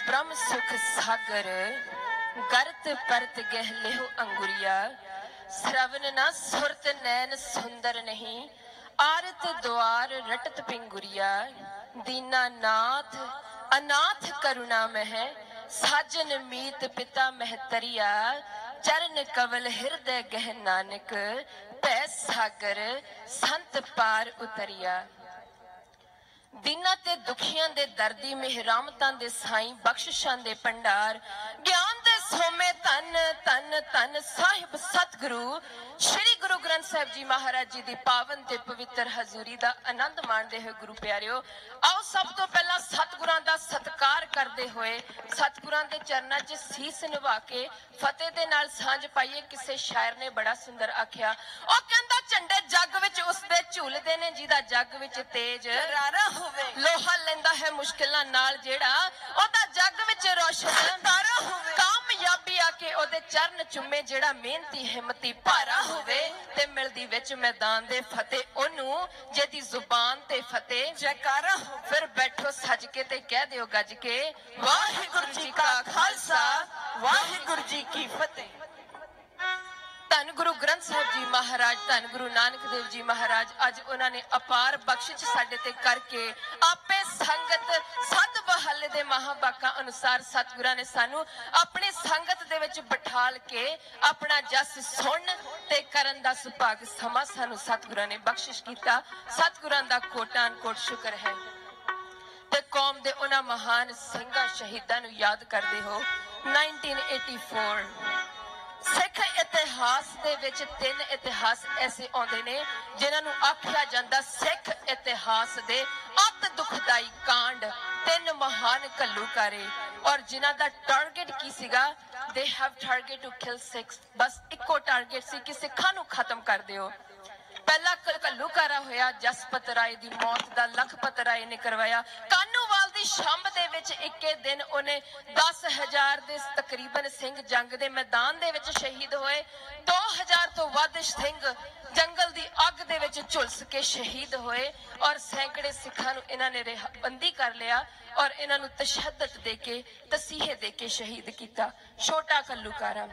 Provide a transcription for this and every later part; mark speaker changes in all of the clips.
Speaker 1: ब्रह्म सुख सागर गरत परत गह लेहो अंगुरिया श्रवण न सुरत नैन सुंदर नहीं आरत द्वार रटत पिंगुरिया दीनानाथ अनाथ करुणा मह साजन मीत पिता महतरिया चरण कवल हृदय गह नानक पै सागर संत पार उतरिया। दीना ते दुखियां दे दर्दी मेहरामतां दे साईं बख्शिशां दे भंडार ज्ञान दे सोमे धन धन धन साहिब सतगुरु श्री गुरु ग्रंथ साहिब जी महाराज जी दी पावन ते पवित्र हजूरी दा आनंद माणदे होए गुरु प्यारिओ आओ सब तो पहला सतगुरां दा सत्कार करदे होए सतगुरां दे चरनां 'च सीस निभा के फतेह दे नाल सांझ पाईए। किसे शायर ने बड़ा सुंदर आख्या ओ कहंदा झंडे जग विच उसदे झूलदे ने जिहदा जग विच तेज रारा होवे लोहा लैंदा है मुश्किलां नाल जेड़ा ओदा जग विच रोशन तारा होवे कामयाबी आके ओदे चरण चुम्मे जेड़ा मेहनती हिम्मती भारा होवे ते मिलदी विच मैदान दे फतेह ओनू जेदी जुबान ते फतेह जयकारा हो। फिर बैठो सज के ते कह दियो गज के वाहिगुरु जी का खालसा वाहिगुरु जी की फतेह। धन गुरु ग्रंथ साहिब जी महाराज धन गुरु नानक देव जी महाराज अज उन्होंने अपार बख्शिश साडे ते करके आपे संगत सद बहाले दे महाबाका अनुसार सतगुरां ने सानू अपनी संगत दे विच बिठाल के अपना जस सुन ते करन दा सुभाग समा सानू सतगुरां ने बख्शिश कीता। सतगुरां दा कोटान कोट शुक्र है ते कौम दे उन्हां महान ਸਿੰਘਾਂ शहीदां नू याद करदे हो। 1984 सिख इतिहास दे विच तीन इतिहास ऐसे आउंदे ने जिन्हां नू आख्या जांदा सिख इतिहास दे अत दुखदाई कांड। तीन महान घल्लूकारे और जिन्हां दा टारगेट की सीगा they have target to kill Sikhs बस इको टारगेट सी कि सिखां नू खत्म कर दिओ। पहला घल्लूकारा होया जसपत राय दी मौत दा लखपत राय ने करवाया। कानूवाल दी शंभ दे विच इक्के दिन उन्हें 10,000 दे तकरीबन सिंह जंग दे मैदान दे विच शहीद होए। 2,000 तो वध सिंह जंगल दी अग दे विच झुलस के शहीद होए और सैकड़े सिखां नू इन्हां ने रिहाबंदी कर लिया और इन्हां नू तशद्दद दे के तसीहे दे के शहीद कीता। छोटा घल्लूकारा।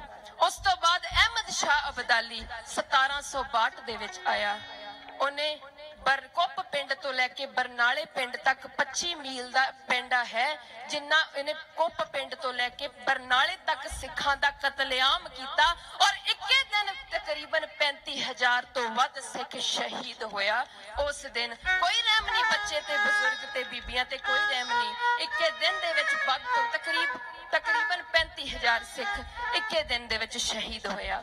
Speaker 1: उस तो बाद अहमद शाह अब्दाली 1762 दे विच आया। उन्हें बरकुप पिंड तो लैके बरनाले पिंड तक 25 मील दा पिंड है जिन्ना इन्हें कुप पिंड तो लैके बरनाले तक सिखां दा कतलेआम कीता और इक्के दिन तकरीबन 35,000 तो वध सिख शहीद होया। उस दिन कोई रहम नहीं बच्चे ते बुजुर्ग ते बीबियां ते कोई रहम नहीं। इक्के दिन दे विच तकरीबन 35,000 सिख इक्के दिन दे विच शहीद होया।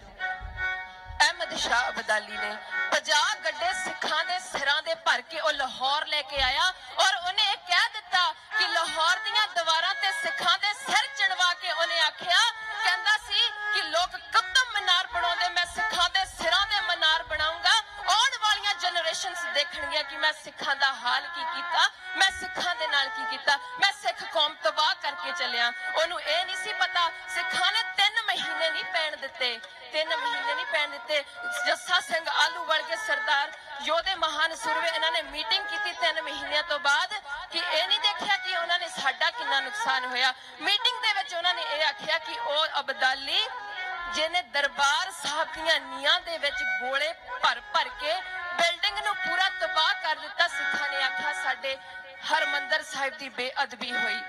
Speaker 1: अहमद शाह अब्दाली ने 50 गड्ढे सिखां दे सिरां दे भर के ओ लाहौर लेके आया और उन्हें कह दिता कि लाहौर दियां दीवारां ते सिखां दे सिर चढ़वा के उन्हें आख्या कहंदा सी कि लोग कदम मीनार बनाउंदे मैं सिखां दे सिरां दे मीनार बनाऊंगा। आउण वालियां जनरेशनस देखणगीਆਂ कि मैं सिखां दा हाल की कीता मैं सिखां दे नाल की कीता मैं सिख कौम तबाह करके चलिया। ओनू ए नहीं सी पता सिखां ने 3 महीने नहीं पैण दिते 3 महीने नहीं पैण दिते। जस्सा सिंह आलू वर्गे सरदार योधे महान सुरवे इन्होंने मीटिंग की 3 महीनों तो बाद कि यह नहीं देखा कि उन्होंने साडा कितना नुकसान होया। मीटिंग दे विच उन्होंने ये आख्या कि ओ अब्दाली जिन्हें दरबार साहब दियां नीआं दे विच गोले भर भर के बिल्डिंग नू पूरा तबाह कर दिता। सिखां ने आख्या साडे हरमंदर साहिब की बेअदबी हुई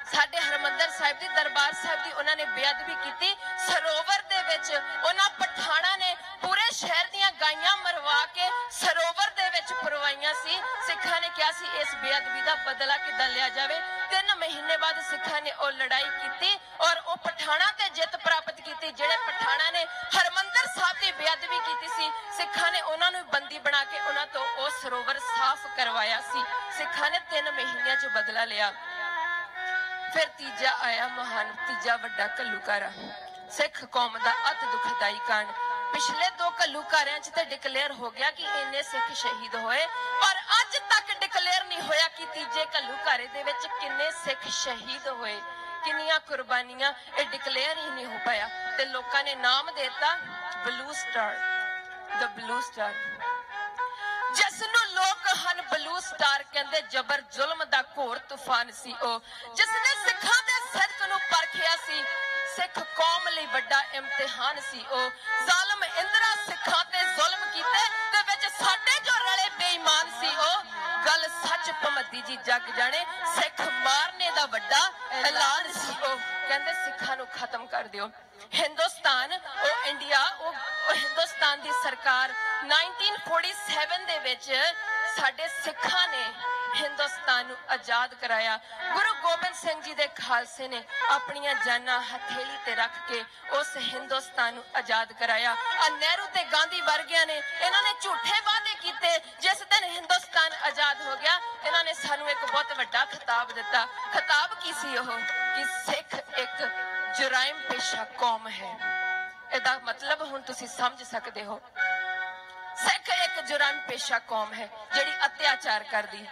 Speaker 1: साडे हरमंदर साहिब दी दरबार साहिब दी उन्होंने बेअदबी की। सरोवर दे विच उन्हां पठाणा ने पूरे शहर दियां गाइयां मरवा के सरोवर दे विच परवाइयां सी। सिखां ने कहा सी इस बेअदबी दा बदला किदां लिया जावे। 3 महीने बाद सिखां ने ओ लड़ाई की और ओ पठाणा ते जित प्राप्त की। जिहड़े पठाणा ने हरमंदर साहिब दी बेअदबी की सी सिखां ने उन्हां नूं बंदी बना के उन्हां तो ओ सरोवर साफ करवाया सी। सिखां ने 3 महीनों च बदला लिया। फिर तीजा आया महान तीजा वड्डा घल्लूकारा सिख कौम दा अत दुखदाई कांड। पिछले 2 घल्लूकारियां च ते डिक्लेयर हो गया कि इन्ने सिख शहीद होए पर अज तक डिक्लेयर नहीं होया कि तीजे घल्लूकारे दे विच किन्ने सिख शहीद होए किन्नियां कुर्बानियां ये डिक्लेयर ही नहीं हो पाया। ते लोकां ने नाम देता blue star the blue star. जिस नूं लोक हन ब्लू स्टार कहंदे, जबर जुल्म दा घोर तूफान सी ओ, जिसने सिखां दे सिदक नूं परखिया सी, सिख कौम लई वड्डा इम्तिहान सी ओ। जालिम इंद्रा सिखां ते जुल्म कीते ते विच साडे जो रले बेईमान सी ओ। गल सच भमदी जी जग जाने, सिख मारने दा वड्डा ऐलान सी ओ। कहंदे सिखां नूं खत्म कर दिओ। हिंदुस्तान ओ इंडिया ओ हिंदुस्तान दी सरकार 1947 दे विच साडे सिखां ने हिंदुस्तान नूं आजाद कराया। गुरु गोबिंद सिंह जी दे खालसे ने अपनियां जानां हथेली ते रख के उस हिंदुस्तान नूं आजाद कराया। नेहरू ते गांधी वर्गियां ने इन्हां ने झूठे वादे कीते। जिस दिन हिंदुस्तान आजाद हो गया, इन्हां ने सानू एक बहुत वड्डा खिताब दिता। खिताब की सी ओह कि सिख एक जुराइम पेशा कौम है। ਇਹਦਾ मतलब ਹੁਣ ਤੁਸੀਂ ਸਮਝ ਸਕਦੇ ਹੋ। सिख एक जुराइम पेशा कौम है ਜਿਹੜੀ अत्याचार करदी।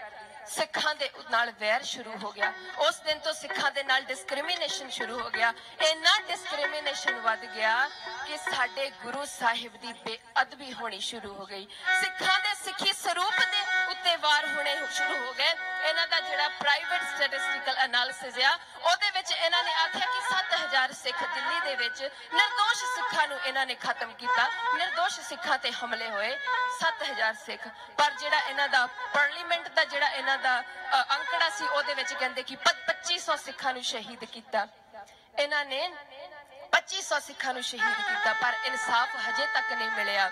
Speaker 1: सिखां दे नाल वैर शुरू हो गया। उस दिन तो सिखां दे नाल डिस्क्रिमिनेशन शुरू हो गया। इन्ना डिस्क्रिमिनेशन वध गया कि साडे गुरु साहिब दी बेअदबी होनी शुरू हो गई। सिखां दे सिखी स्वरूप दे उत्ते वार होने शुरू हो गए। इन्हां दा जिहड़ा प्राइवेट स्टैटिस्टिकल एनालिसिस आ, ਉਹਦੇ ਵਿੱਚ ਇਹਨਾਂ ਨੇ ਆਖਿਆ ਕਿ 7000 ਸਿੱਖ ਦਿੱਲੀ ਦੇ ਵਿੱਚ ਨਿਰਦੋਸ਼ ਸਿੱਖਾਂ ਨੂੰ ਇਹਨਾਂ ਨੇ ਖਤਮ ਕੀਤਾ। ਨਿਰਦੋਸ਼ ਸਿੱਖਾਂ ਤੇ ਹਮਲੇ ਹੋਏ 7000 ਸਿੱਖ। ਪਰ ਜਿਹੜਾ ਇਹਨਾਂ ਦਾ ਪਾਰਲੀਮੈਂਟ ਦਾ ਜਿਹੜਾ ਇਹਨਾਂ ਦਾ ਅੰਕੜਾ ਸੀ, ਉਹਦੇ ਵਿੱਚ ਕਹਿੰਦੇ ਕਿ 2500 ਸਿੱਖਾਂ ਨੂੰ ਸ਼ਹੀਦ ਕੀਤਾ। ਇਹਨਾਂ ਨੇ 2500 ਸਿੱਖਾਂ ਨੂੰ ਸ਼ਹੀਦ ਕੀਤਾ, ਪਰ ਇਨਸਾਫ ਹਜੇ ਤੱਕ ਨਹੀਂ ਮਿਲਿਆ।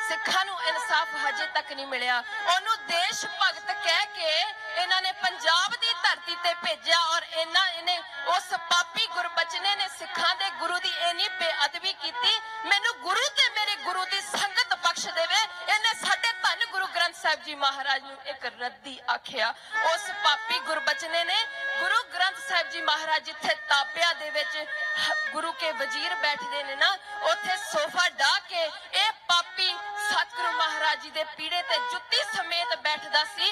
Speaker 1: ਸਿੱਖਾਂ ਨੂੰ ਇਨਸਾਫ ਹਜੇ ਤੱਕ ਨਹੀਂ ਮਿਲਿਆ। ਉਹਨੂੰ ਦੇਸ਼ ਭਗਤ ਕਹਿ ਕੇ ਇਹਨਾਂ ਨੇ ਪੰਜਾਬ ਦੀ ਧਰਤੀ ਤੇ ਭੇਜਿਆ ਔਰ ਇਹਨੇ ਉਸ ਪਾਪੀ ਗੁਰਬਚਨੇ ਨੇ ਸਿੱਖਾਂ ਦੇ ਗੁਰੂ ਦੀ ਇੰਨੀ ਬੇਅਦਬੀ ਕੀਤੀ। ਮੈਨੂੰ ਗੁਰੂ ਤੇ ਮੇਰੇ ਗੁਰੂ ਦੀ ਸੰਗਤ ਬਖਸ਼ ਦੇਵੇ। ਇਹਨੇ ਸਾਡੇ ਧੰਨ ਗੁਰੂ ਗ੍ਰੰਥ ਸਾਹਿਬ ਜੀ ਮਹਾਰਾਜ ਨੂੰ ਇੱਕ ਰੱਦੀ ਆਖਿਆ। ਉਸ ਪਾਪੀ ਗੁਰਬਚਨੇ ਨੇ ਗੁਰੂ ਗ੍ਰੰਥ ਸਾਹਿਬ ਜੀ ਮਹਾਰਾਜ ਜਿੱਥੇ ਤਾਪਿਆ ਦੇ ਵਿੱਚ ਗੁਰੂ ਕੇ ਵਜ਼ੀਰ ਬੈਠਦੇ ਨੇ ਨਾ, ਉੱਥੇ ਸੋਫਾ ਢਾ ਕੇ ਇਹ ਪਾਪੀ सतगुरु महाराज जी दे पीड़े ते जुत्ती समेत बैठदा सी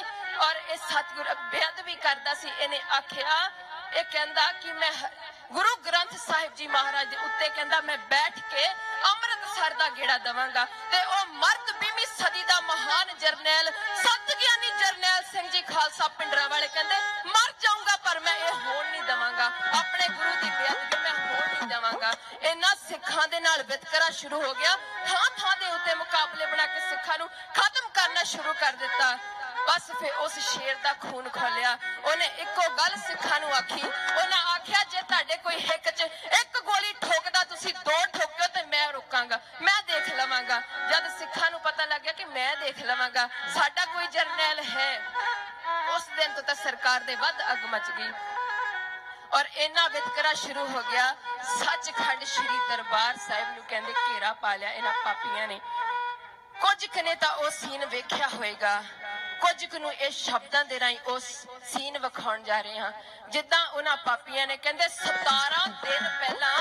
Speaker 1: और इस सतगुरु बेअदबी करदा सी। इन्हें आखिया, ये कहंदा कि मैं गुरु ग्रंथ साहिब जी महाराज दे उत्ते कहंदा मैं बैठ के अमृतसर दा गेड़ा दवांगा ते ओ मर्द 20वीं सदी दा महान जरनैल सतगियानी जरनैल सिंह जी खालसा पिंडरा वाले कहंदे मर जाऊंगा पर मैं ये होण नहीं दवांगा। अपने गुरु दी बेअदबी मैं होण नहीं दवांगा। इन्हां सिखां दे नाल वितकरा शुरू हो गया। थां थां दे उत्ते मुकाबले बना के सिखां नूं खत्म करना शुरू कर दिता। बस फिर उस शेर दा खून खोलिया। उन्हें इक्को गल सिखां नूं आखी। उन्हें आख्या जे तुहाडे कोई हिक च एक गोली ठोकदा तुसीं दो ठोकियो ते मैं रुकांगा, मैं देख लवांगा। जद सिखां नूं पता लग गया कि मैं देख लवांगा, साडा कोई जरनैल है, उस दिन तो सरकार दे वध अग मच गई और इन्ना वितकरा शुरू हो गया। सचखंड श्री दरबार साहिब नूं कहंदे घेरा पा लिया इन्हां पापियां ने। कुछ कने तां ओ सीन वेखिया होएगा, कुछ कुनू इस शब्दां दे राहीं उस सीन विखाउण जा रहे हां। जिद्दां उन्हां पापियां ने कहंदे 17 दिन पहलां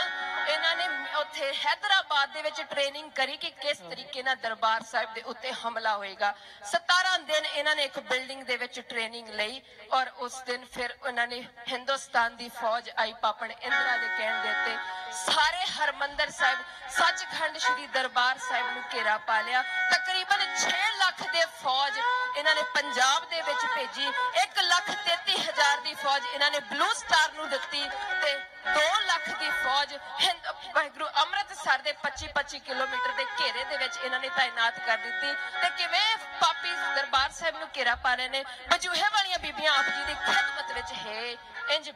Speaker 1: इन्हां ने उत्थे हैदराबाद दे विच ट्रेनिंग करी कि किस तरीके नाल दरबार साहिब दे उत्ते हमला होएगा। 17 दिन इन्हां ने एक बिल्डिंग दे विच ट्रेनिंग लई और उस दिन फिर उन्हां ने हिंदुस्तान दी फौज आई पापन इंदिरा दे कहण दे उत्ते सारे हरमंदर साहिब सचखंड श्री दरबार साहिब नूं घेरा पा लिया। तकरीबन 6 लाख दे फौज इन्हां ने पंजाब दे विच भेजी। 1,33,000 दी फौज इन्हां ने ब्लू स्टार नूं दित्ती ते 2 लाख दी फौज वाहिगुरू अमृतसर दे 25-25 किलोमीटर दे घेरे दे विच इन्हां ने तैनात कर दित्ती। ते किवें पापी दरबार साहिब नूं घेरा पा रहे ने। बजूहे वालियां बीबियां आप जी दी खिदमत विच है इंज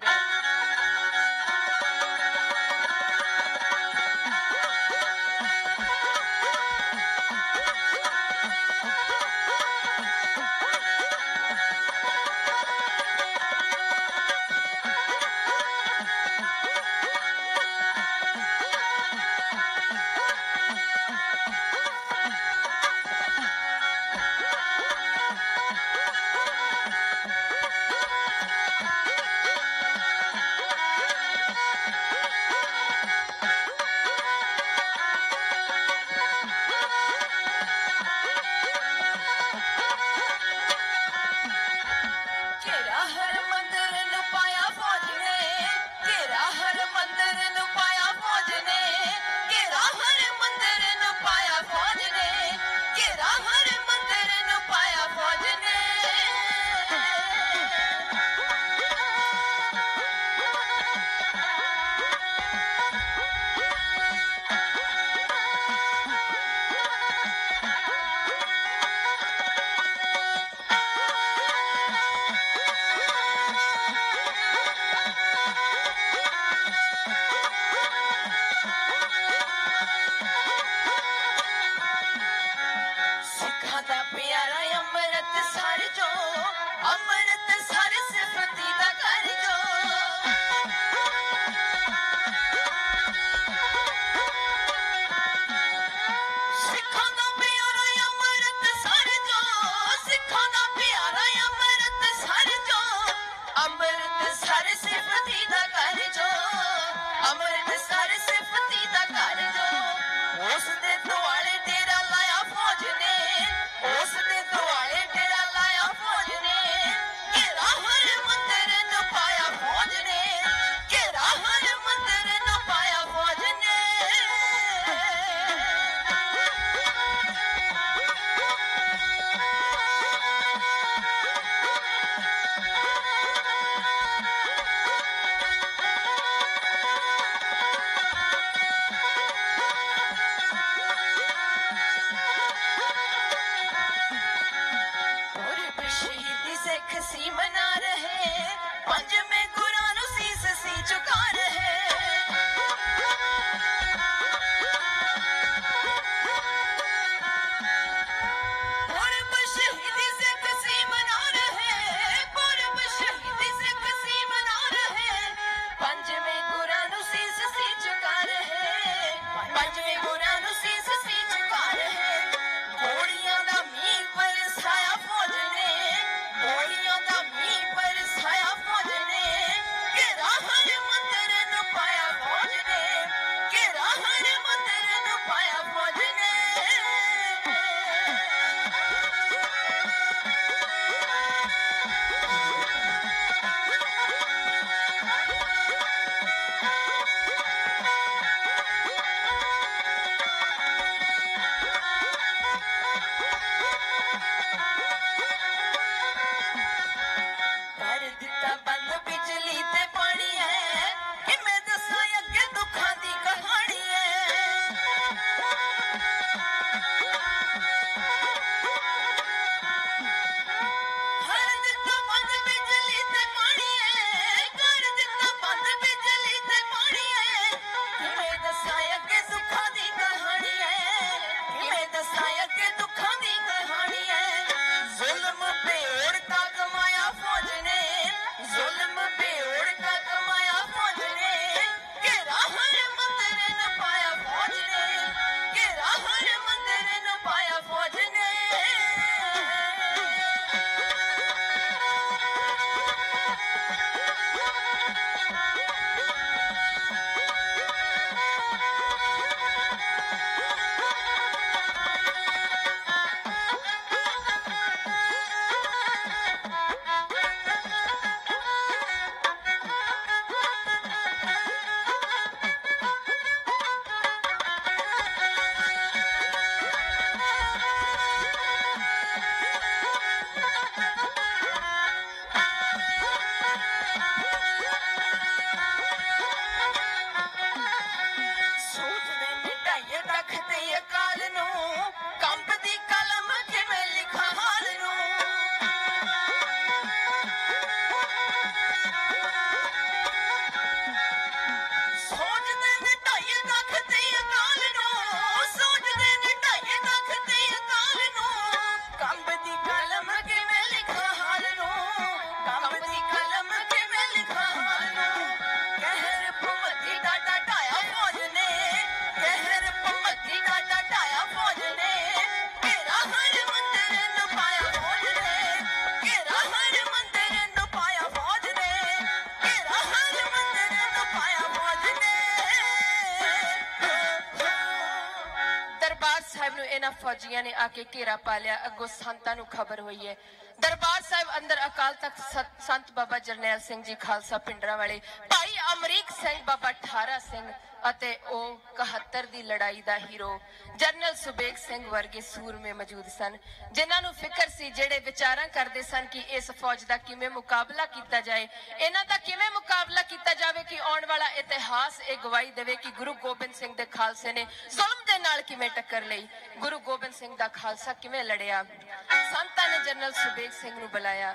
Speaker 1: इन्हां फौजियां ने आके घेरा पा लिया। अगों संतां नूं खबर हुई है दरबार साहिब अंदर अकाल तख्त संत बाबा जरनैल सिंह जी खालसा पिंडरा वाले, भाई अमरीक सिंह, बाबा ठारा सिंह ਅਤੇ ਉਹ 71 ਦੀ ਲੜਾਈ ਦਾ ਹੀਰੋ ਜਨਰਲ ਸੁਬੇਗ ਸਿੰਘ ਵਰਗੇ ਸੂਰਮੇ ਮੌਜੂਦ ਸਨ, ਜਿਨ੍ਹਾਂ ਨੂੰ ਫਿਕਰ ਸੀ, ਜਿਹੜੇ ਵਿਚਾਰਾਂ ਕਰਦੇ ਸਨ ਕਿ ਇਸ ਫੌਜ ਦਾ ਕਿਵੇਂ ਮੁਕਾਬਲਾ ਕੀਤਾ ਜਾਏ, ਇਹਨਾਂ ਦਾ ਕਿਵੇਂ ਮੁਕਾਬਲਾ ਕੀਤਾ ਜਾਵੇ ਕਿ ਆਉਣ ਵਾਲਾ ਇਤਿਹਾਸ ਇਹ ਗਵਾਹੀ ਦੇਵੇ ਕਿ ਗੁਰੂ ਗੋਬਿੰਦ ਸਿੰਘ ਦੇ ਖਾਲਸੇ ਨੇ ਜ਼ੁਲਮ ਦੇ ਨਾਲ ਕਿਵੇਂ ਟੱਕਰ ਲਈ, ਗੁਰੂ ਗੋਬਿੰਦ ਸਿੰਘ ਦਾ ਖਾਲਸਾ ਕਿਵੇਂ ਲੜਿਆ। ਸੰਤਾਂ ਨੇ ਜਨਰਲ ਸੁਬੇਗ ਸਿੰਘ ਨੂੰ ਬੁਲਾਇਆ,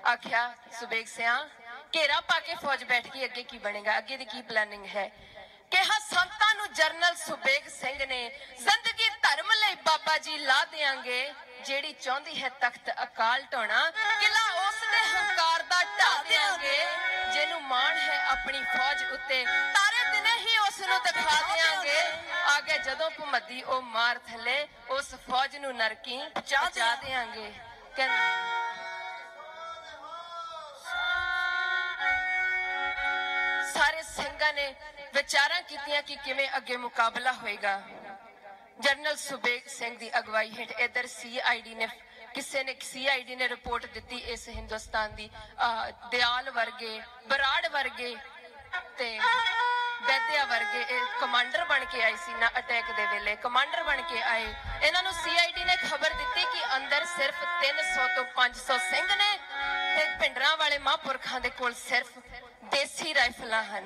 Speaker 1: ਆਖਿਆ ਸੁਬੇਗ ਸਿਆਂ घेरा पा के फौज बैठ गई, अगे की बनेगा, अगे दी की प्लानिंग है। कहा संतां नूं जनरल सुबेग सिंह ने जिंदगी धर्म लई बाबा जी ला देंगे, जेड़ी चाहती है तख्त अकाल ढाउणा, किला उस दे हंकार दा ढा देंगे, जिन्नू मान है अपनी फौज उत्ते, तारे दिने ही उस नूं दिखा देंगे, आगे जदों भुमदी ओ मार थले उस फौज नूं नरकी पहुंचा देंगे। सारे सिंघां ने विचारां कीतियां कि किवें अगे मुकाबला होएगा। जनरल सुबेग सिंह दी अगवाई हेठ इधर सीआईडी ने रिपोर्ट दी इस हिंदुस्तान दी दयाल वर्गे, बराड़ वर्गे ते वैद्या वर्गे कमांडर बन के आए सी ना, अटैक दे वेले कमांडर बन के आए। इन्हां नूं सीआईडी ने खबर दी कि अंदर सिर्फ 300 तो 500 सिंह ने ते पिंडरां वाले महापुरखां दे कोल सिर्फ देसी राइफलां हन,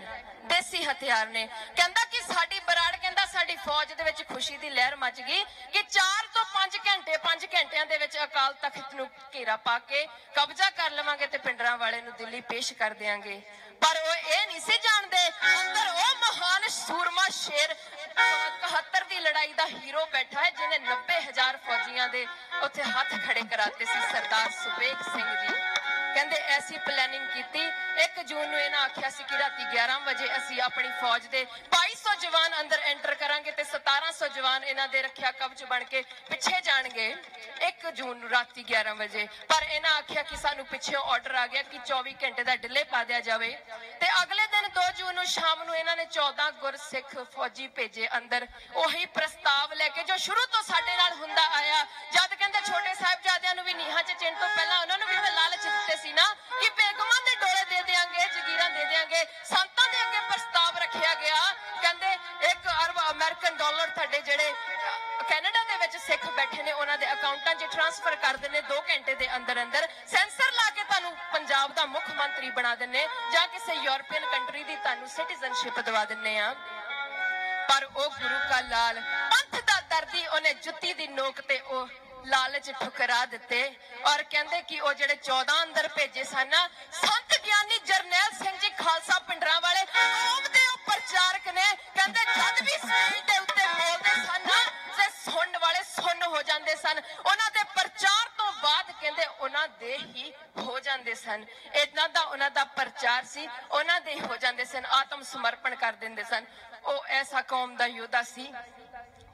Speaker 1: देसी हथियार ने। कहंदा कि साडी बराड़ कहंदा साडी फौज दे विच खुशी दी लहर मच गई कि 4 तो 5 घंटियां दे विच अकाल तख्त नूं घेरा पा के कब्जा कर लवांगे ते पिंडरां वाले नूं दिल्ली पेश कर देंगे। पर वो ये नहीं सी जानदे अंदर वो महान सूरमा शेर 71 दी लड़ाई दा हीरो बैठा है, जिन्हें 90,000 फौजियां दे उत्थे हाथ खड़े कराते सी, सरदार सुबेग सिंह जी। कहंदे ऐसी प्लानिंग कीती 1 जून नूं इन्हां आखिया सी कि राती 11 बजे असी अपनी फौज दे 2200 जवान अंदर एंटर करांगे ते 1700 जवान इन्हां दे रखिया कवच बन के पिछे जाणगे 1 जून नूं राती 11 बजे। पर इन्हां आखिया कि सानू पिछे ऑर्डर आ गया कि 24 घंटे दा डिले पा दिया जावे ते अगले दिन 2 जून नूं शाम नूं इन्हां ने 14 गुरसिख फौजी भेजे अंदर, ओही प्रस्ताव लेके जो शुरू तो साडे नाल हुंदा आया। जद कहंदे छोटे साहिबजादियां नूं भी नीहां च चिण तो पहला उन्हां नूं भी ते लालच दित्ते सी ना कि बेगमां दे डोले दे देंगे, जगीरां दे देंगे। संतां दे अगे प्रस्ताव रखिया गया, कहंदे 1 अरब अमेरिकन डॉलर तुहाडे जेड़े कैनेडा दे विच सिख बैठे ने उन्हां दे अकाउंटां 'च ट्रांसफर कर देने 2 घंटे दे अंदर अंदर, सेंसर ला के तुहानूं पंजाब दा मुख मंत्री बना देने जां किसी यूरोपियन कंट्री दी तुहानूं सिटीजनशिप दवा दिन्ने आ। पर ओ गुरु का लाल पंथ दा दर्दी उन्हें जुत्ती दी नोक ते ओ लालच ठुकरा दिते और कहंदे कि ओ जेड़े 14 अंदर भेजे सन संत ज्ञानी जरनैल सिंह जी खालसा पिंडरा वाले कौम दे प्रचारक ने, कहंदे जद भी स्टेज दे उत्ते बोलदे सन ते सुनन वाले सुन हो जांदे सन, उन्हां दे प्रचार तो बाद कहंदे उन्हां दे ही हो जांदे सन। इतना दा उन्हां दा प्रचार सी, उन्हां दे हो जांदे सन, आत्म समर्पण कर दिंदे सन। ओ ऐसा कौम दा योद्धा सी,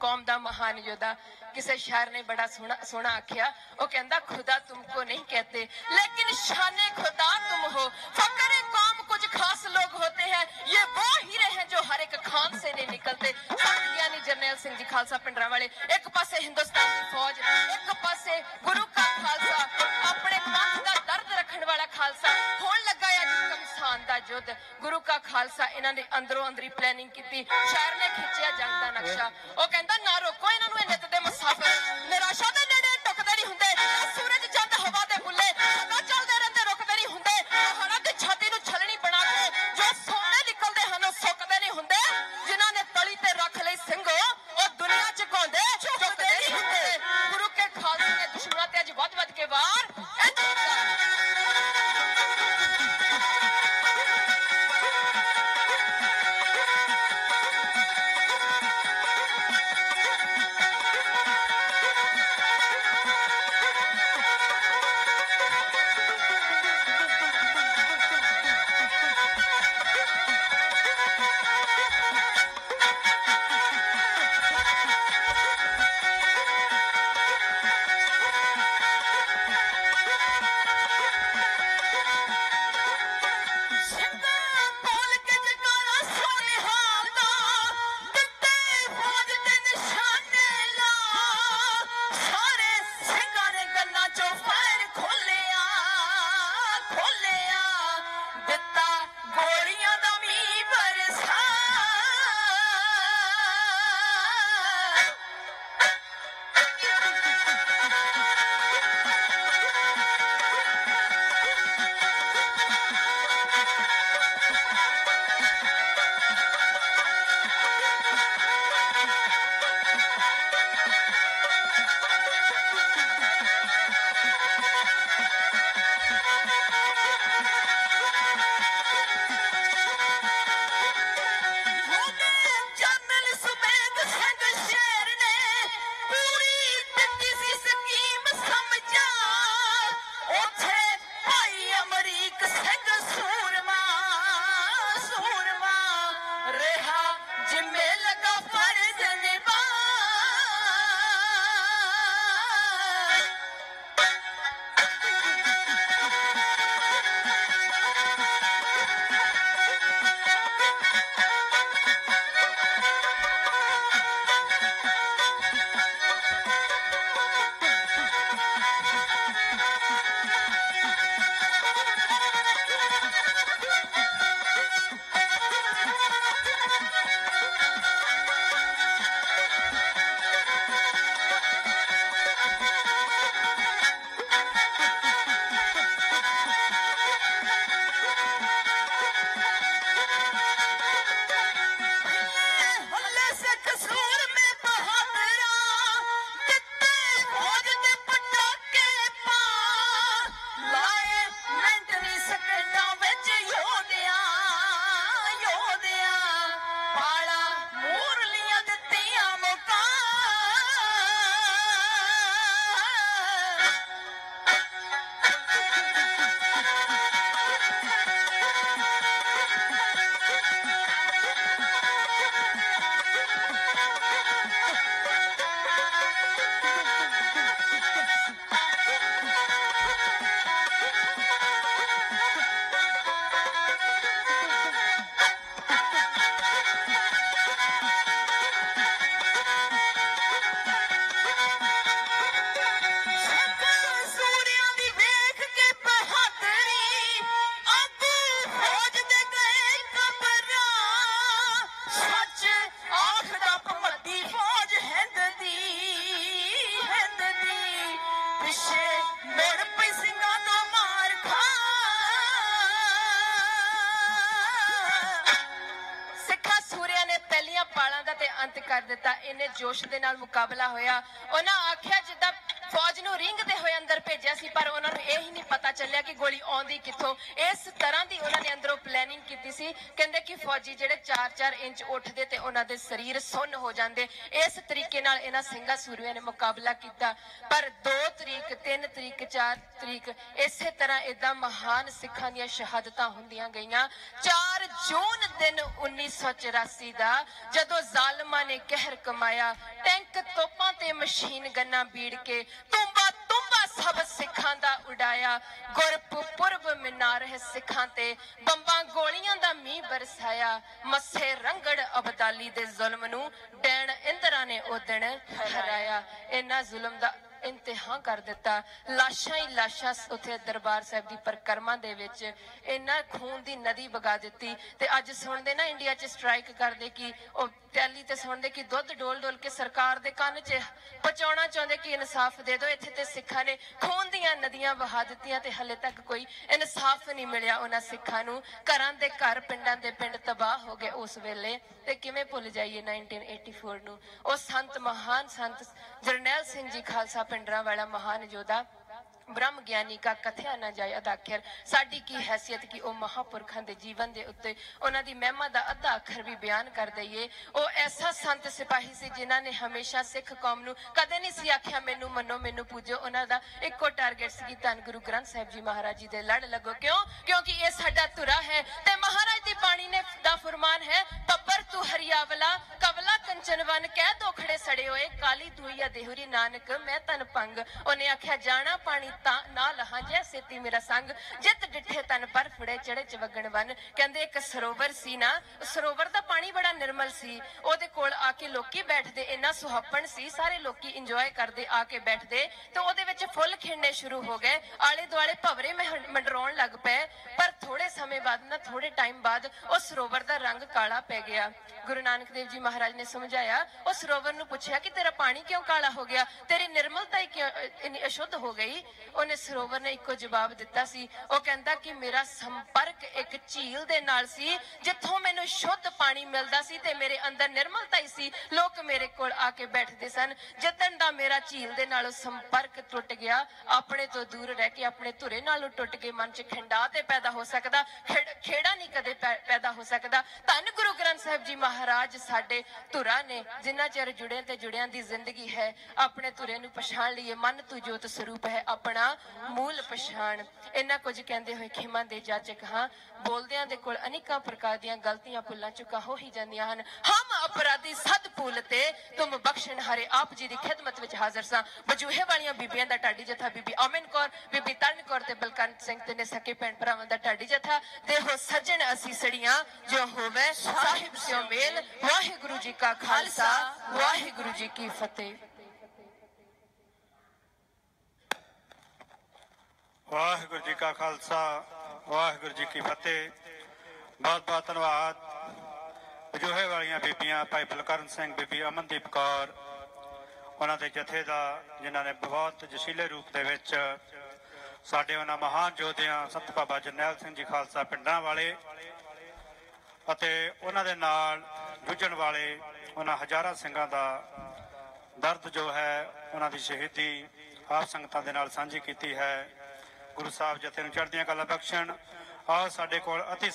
Speaker 1: कौम दा महान योद्धा। किसी शायर ने बड़ा सोना आख्या, वो कहंदा खुदा तुमको नहीं कहते लेकिन शाने खुदा तुम हो, फकरे कौम कुछ खास लोग होते हैं, ये वो हीरे हैं जो हर एक खान से नहीं निकलते। संत ज्ञानी जरनैल सिंह जी खालसा पिंडरा वाले एक पासे हिंदुस्तान की फौज, एक पासे गुरु का खालसा, अपने पंथ दा दर्द रखने वाला खालसा, होण लगा है कमसान दा युद्ध। गुरु का खालसा इन्हां ने अंदरों अंदरी प्लानिंग कीती। शायर ने खिंचिया जंग दा नक्शा, वो कहंदा ना रोको इन्हां नूं, नित दे मुसाफिर निराशा दे नेड़े टुकदे नहीं हुंदे, सूरज चंद हवा दे बुल्ले सदा चलदे रहिंदे रुकदे नहीं हुंदे, पहाड़ां दी छाती नूं छलनी बना के जो सोने निकलदे हन सुकदे नहीं हुंदे, जिन्हां ने तली ते रख लई ਸਿੰਘੋ ਉਹ दुनिया च घोंदे चुकदे नहीं हुंदे। गुरु के खालसे ने दुश्मनां ते अज वध-वध के वार जिम्मे लगा फर्ज निभा अंत कर दिता। इन्हें जोश दे नाल मुकाबला होया। उन्हां आख्या जिद्दां फौज नूं रिंग दे होए अंदर भेजिया सी पर उन्हां नूं यही नहीं पता चलिया कि गोली आउंदी कित्थों। इस तरह दी उन्हां ने अंदरों प्लैनिंग कीती सी। कहंदे कि फौजी जिहड़े 4-4 इंच उठदे ते उन्हां दे शरीर सुन्न हो जांदे। इस तरीके नाल इन्हां ਸਿੰਘਾਂ सूरियां ने मुकाबला कीता। पर 2 तरीक 3 तरीक 4 तरीक इसे तरह इदां महान सिखां दीयां शहादतां हुंदियां गईयां। 4 जून दिन 1984 दा जदों ਜ਼ਾਲਮਾਂ ने कहर कमाया, टैंक तोपां ते मशीन गन्ना बीड़ के तुम्बा तुम्बा सब सिखां दा उड़ाया। गुरपुरब मिना रहे सिखां ते बंबां गोलियां दा मींह बरसाया। मस्से रंगड़ अबदाली दे जुल्म नूं डैण इंदरा ने ओ दिन हराया। इन्ना जुल्म दा इंतहा कर दिता। लाशां ही लाशां उत्थे दरबार साहिब दी परिक्रमा दे विच इन्ना खून दी नदी बगा दिती। ते अज सुनदे ना इंडिया च स्ट्राइक करदे कि ओ टैली ते सुनदे कि दुध डोल डोल के सरकार दे कान च पहुंचाउणा चाहुंदे कि इंसाफ दे दो। इत्थे ते सिखां ने खून दीयां नदियां बहा दित्तियां ते हले तक कोई इंसाफ नहीं मिलिया उन्हां सिखां नूं। घरां दे घर पिंडां दे पिंड तबाह हो गए उस वेले। ते किवें भुल जाइए 1984 नूं। ओ संत महान संत जरनैल सिंह जी खालसा पिंडरां वाला महान योद्धा ब्रह्म ज्ञानी का कथया ना जाए अदाखर। साडी की हैसियत कि ओ महापुरखां दे जीवन दे उत्ते उन्हां दी महिमा दा अद्धा अखर भी बयान कर दईए। ओ ऐसा संत सिपाही सी जिन्हां ने हमेशा सिख कौम नूं कदे नहीं सी आख्या मैनू मनो मैनू पूजो। उन्हां दा इक्को टारगेट सी धन गुरु ग्रंथ साहिब जी महाराज जी दे लड़ लगो। क्यों? क्योंकि ये साडा तुरा है ते महाराज दी बाणी ने दा फरमान है, बब्बर तू हरियावला कवला कंचन वन कह दोखड़े सड़े होए काली दुईया देहुरी नानक मैं तन पंग। उन्हें आख्या जाना पानी ना लहा जैसे ती मेरा संग जित डिठे तन पर फड़े चढ़े चवगण वन। कहंदे एक सरोवर सी ना, सरोवर दा पानी बड़ा निर्मल सी। ओदे कोल आके लोकी बैठदे, इन्ना सुहापन सी, सारे लोकी इंजॉय करदे आके बैठदे। तो ओदे विच फुल खिड़ने शुरू हो गए, आले दुआले भवरे मंडराउण लग पे। पर थोड़े समय बाद ना थोड़े टाइम बाद उस सरोवर दा रंग काला पै गया। गुरु नानक देव जी महाराज ने समझाया, उस सरोवर नूं पुछया कि तेरा पानी क्यों काला हो गया, तेरी निर्मलता ही क्यों इन्नी अशुद्ध हो गई। उन्हें सरोवर ने इको जवाब दिता सी। ओ कहंदा कि मेरा संपर्क एक झील दे नाल सी जिथों मैनू शुद्ध पानी मिलदा सी ते मेरे अंदर निर्मलता ही सी। लोग मेरे कोल आके बैठदे सन। जिदन दा मेरा झील दे नालों संपर्क टुट गया, अपने तो दूर रह के अपने धुरे नालों टुट के मन च खिंडा ते पैदा हो सकदा, खेड़ा नहीं कदे पैदा हो सकदा। धन गुरु ग्रंथ साहिब जी महाराज साडे धुर ਧੁਰਾ ਨੇ ਜਿੰਨਾ ਚਿਰ ਜੁੜੇ ਤੇ ਜੁੜਿਆਂ ਦੀ ਜ਼ਿੰਦਗੀ ਹੈ ਆਪਣੇ ਧੁਰੇ ਨੂੰ ਪਛਾਣ ਲਈਏ ਮਨ ਤੂੰ ਜੋਤ ਸਰੂਪ ਹੈ ਆਪਣਾ ਮੂਲ ਪਛਾਣ ਇੰਨਾ ਕੁਝ ਕਹਿੰਦੇ ਹੋਏ ਖਿਮਾ ਦੇ ਜਾਚਕ ਹਾਂ ਬੋਲਦਿਆਂ ਦੇ ਕੋਲ ਅਨੇਕਾਂ ਪ੍ਰਕਾਰ ਦੀਆਂ ਗਲਤੀਆਂ ਭੁੱਲਾਂ ਚੁੱਕਾ ਹੋ ਹੀ ਜਾਂਦੀਆਂ ਹਨ ਹਮ ਅਪਰਾਧੀ ਸਦ ਭੁੱਲ ਤੇ ਤੁਮ ਬਖਸ਼ਣ ਹਾਰੇ ਆਪ ਜੀ ਦੀ ਖਿਦਮਤ ਵਿੱਚ ਹਾਜ਼ਰ ਸਾਂ ਵਜੂਹੇ ਵਾਲੀਆਂ ਬੀਬੀਆਂ ਦਾ ਢਾਡੀ ਜਥਾ ਬੀਬੀ ਅਮਨ ਕੌਰ ਬੀਬੀ ਤਰਨ ਕੌਰ ਤੇ ਬਲਕੰਤ ਸਿੰਘ ਤੇ ਨੇ ਸਕੇ ਭੈਣ ਭਰਾਵਾਂ ਦਾ ਢਾਡੀ ਜਥਾ ਤੇ ਹੋ ਸੱਜਣ ਅਸੀਂ ਸੜੀਆਂ ਜੋ ਹੋਵੇ ਸਾਹਿਬ ਸਿਓ ਮੇਲ ਵਾਹਿਗੁਰੂ ਜੀ ਕਾ ਖਾਲਸਾ ਵਾਹਿਗੁਰੂ ਜੀ ਕੀ ਫਤਿਹ
Speaker 2: ਵਾਹਿਗੁਰੂ ਜੀ ਕਾ ਖਾਲਸਾ ਵਾਹਿਗੁਰੂ ਜੀ ਕੀ ਫਤਿਹ ਬਹੁਤ ਬਹੁਤ ਧੰਨਵਾਦ ਵਜੂਹੇ ਵਾਲੀਆਂ ਬੀਬੀਆਂ ਭਾਈ ਬਲਕਰਨ ਸਿੰਘ ਬੀਬੀ ਅਮਨਦੀਪ ਕੌਰ ਉਹਨਾਂ ਦੇ ਜਥੇ ਦਾ ਜਿਨ੍ਹਾਂ ਨੇ ਬਹੁਤ ਜਸ਼ੀਲੇ ਰੂਪ ਦੇ ਵਿੱਚ ਸਾਡੇ ਉਹਨਾਂ ਮਹਾਨ ਯੋਧਿਆਂ ਸੰਤ ਬਾਬਾ ਜਰਨੈਲ ਸਿੰਘ ਜੀ ਖਾਲਸਾ ਪਿੰਡਾਂ ਵਾਲੇ ਅਤੇ ਉਹਨਾਂ ਦੇ ਨਾਲ ਜੂਝਣ ਵਾਲੇ ਉਹਨਾਂ ਹਜ਼ਾਰਾਂ ਸਿੰਘਾਂ ਦਾ ਦਰਦ ਜੋ ਹੈ ਉਹਨਾਂ ਦੀ ਸ਼ਹੀਦੀ ਆਪ ਸੰਗਤਾਂ ਦੇ ਨਾਲ ਸਾਂਝੀ ਕੀਤੀ ਹੈ ਗੁਰੂ ਸਾਹਿਬ ਜਥੇ ਨੂੰ ਚੜ੍ਹਦੀਆਂ ਕਲਾਂ ਬਖਸ਼ਣ ਆਓ ਸਾਡੇ ਕੋਲ ਅਤੀ